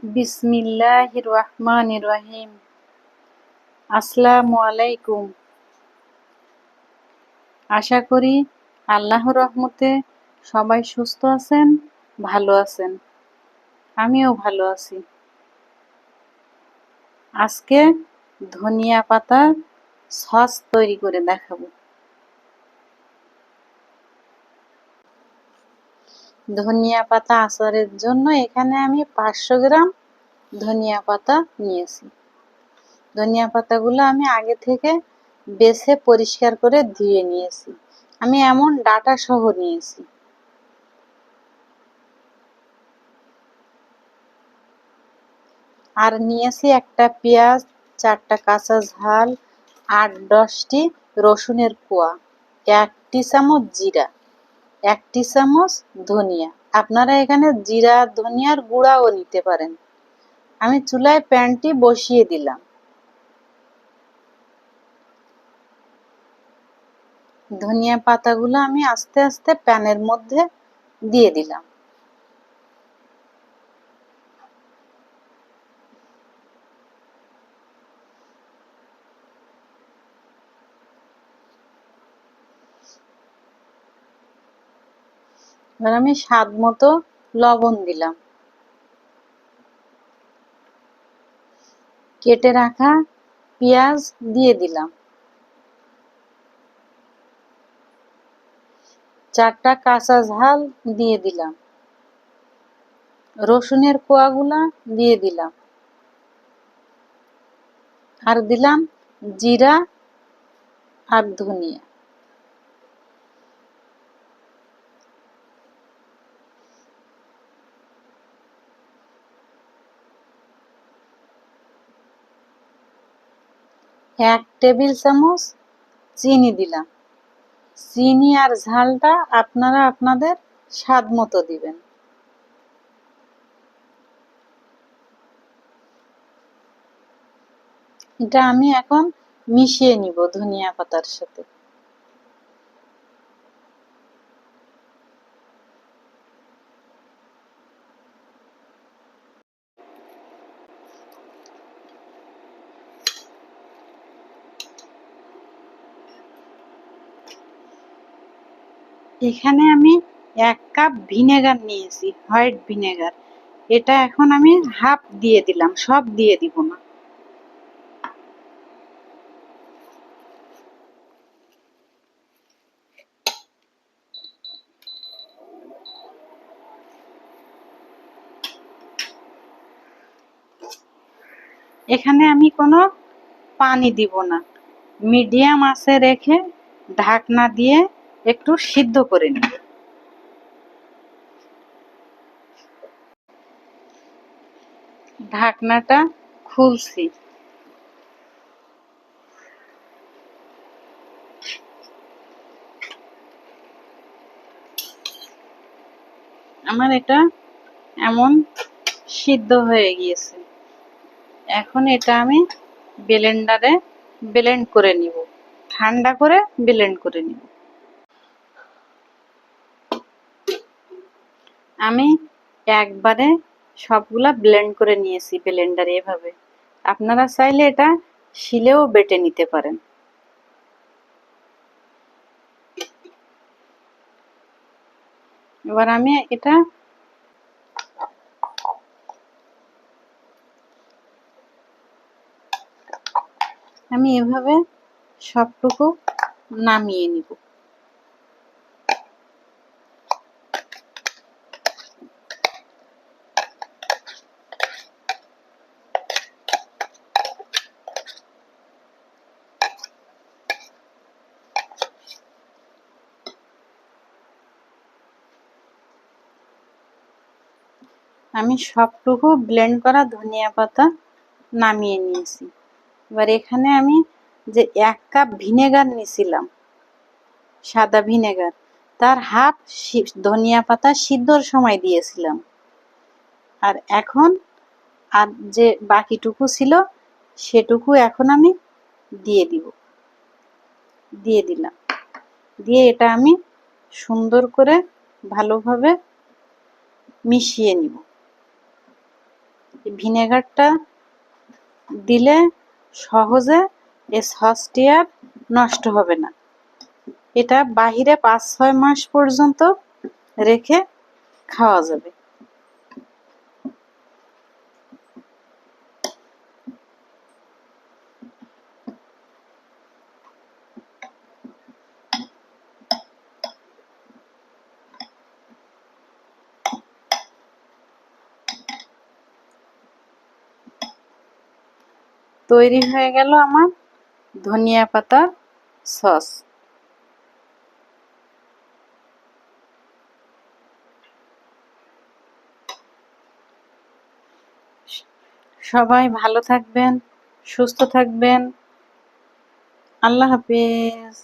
বিসমিল্লাহির রহমানির রহিম। আসসালামু আলাইকুম। আশা করি আল্লাহর রহমতে সবাই সুস্থ আছেন, ভালো আছেন। আমিও ভালো আছি। আজকে ধনিয়া পাতা সস তৈরি করে দেখাবো। ধনিয়া পাতা আচারের জন্য এখানে আমি 500 গ্রাম ধনিয়া পাতা নিয়েছি। ধনিয়া পাতাগুলো আমি আগে থেকে বেছে পরিষ্কার করে ধুয়ে নিয়েছি। আমি এমন ডাটা সহ নিয়েছি। আর নিয়েছি একটা পেঁয়াজ, 4টা কাঁচা ঝাল, 8-10টি রসুনের কোয়া, 1 চামচ জিরা, 1 চামচ ধনিয়া। আপনারা এখানে জিরা ধনিয়ার গুঁড়াও নিতে পারেন। আমি চুলায় প্যানটি বসিয়ে দিলাম। ধনিয়া পাতাগুলো আমি আস্তে আস্তে প্যানের মধ্যে দিয়ে দিলাম। এবার আমি স্বাদ মতো লবণ দিলাম। কেটে রাখা পেঁয়াজ দিয়ে দিলাম। 4টা কাঁচা ঝাল দিয়ে দিলাম। রসুনের কোয়াগুলা দিয়ে দিলাম। আর দিলাম জিরা আর ধনিয়া। এক টেবিল চামচ চিনি দিলাম। চিনি আর ঝালটা আপনারা আপনাদের স্বাদ মতো দিবেন। এটা আমি এখন মিশিয়ে নিব ধনিয়া পাতার সাথে। এখানে আমি 1 কাপ ভিনেগার নিয়েছি, হোয়াইট ভিনেগার। এটা এখন আমি হাফ দিয়ে দিলাম, সব দিয়ে দিব না। এখানে আমি কোনো পানি দিব না। মিডিয়াম আঁচে রেখে ঢাকনা দিয়ে একটু সিদ্ধ করে নিব। ঢাকনাটা খুলছি। আমার এটা এমন সিদ্ধ হয়ে গিয়েছে। এখন এটা আমি ব্লেন্ডারে ব্লেন্ড করে নিব, ঠান্ডা করে ব্লেন্ড করে নিব। আমি একবারে সবগুলা ব্লেন্ড করে নিয়েছি ব্লেন্ডারে এভাবে। আপনারা চাইলে এটা শিলেও বেটে নিতে পারেন। এবার আমি এটা এভাবে সবটুকু নামিয়ে নিব। আমি সবটুকু ব্লেন্ড করা ধনিয়া পাতা নামিয়ে নিয়েছি। এবার এখানে আমি যে 1 কাপ ভিনেগার নিয়েছিলাম, সাদা ভিনেগার, তার হাফ ধনিয়া পাতা সিদ্ধর সময় দিয়েছিলাম। আর এখন আর যে বাকিটুকু ছিল সেটুকু এখন আমি দিয়ে দিলাম। দিয়ে এটা আমি সুন্দর করে ভালোভাবে মিশিয়ে নিব। ভিনেগারটা দিলে সহজে এই সসটি আর নষ্ট হবে না। এটা বাহিরে 5-6 মাস পর্যন্ত রেখে খাওয়া যাবে। তৈরি হয়ে গেল আমার ধনিয়া পাতার সস। সবাই ভালো থাকবেন, সুস্থ থাকবেন। আল্লাহ হাফেজ।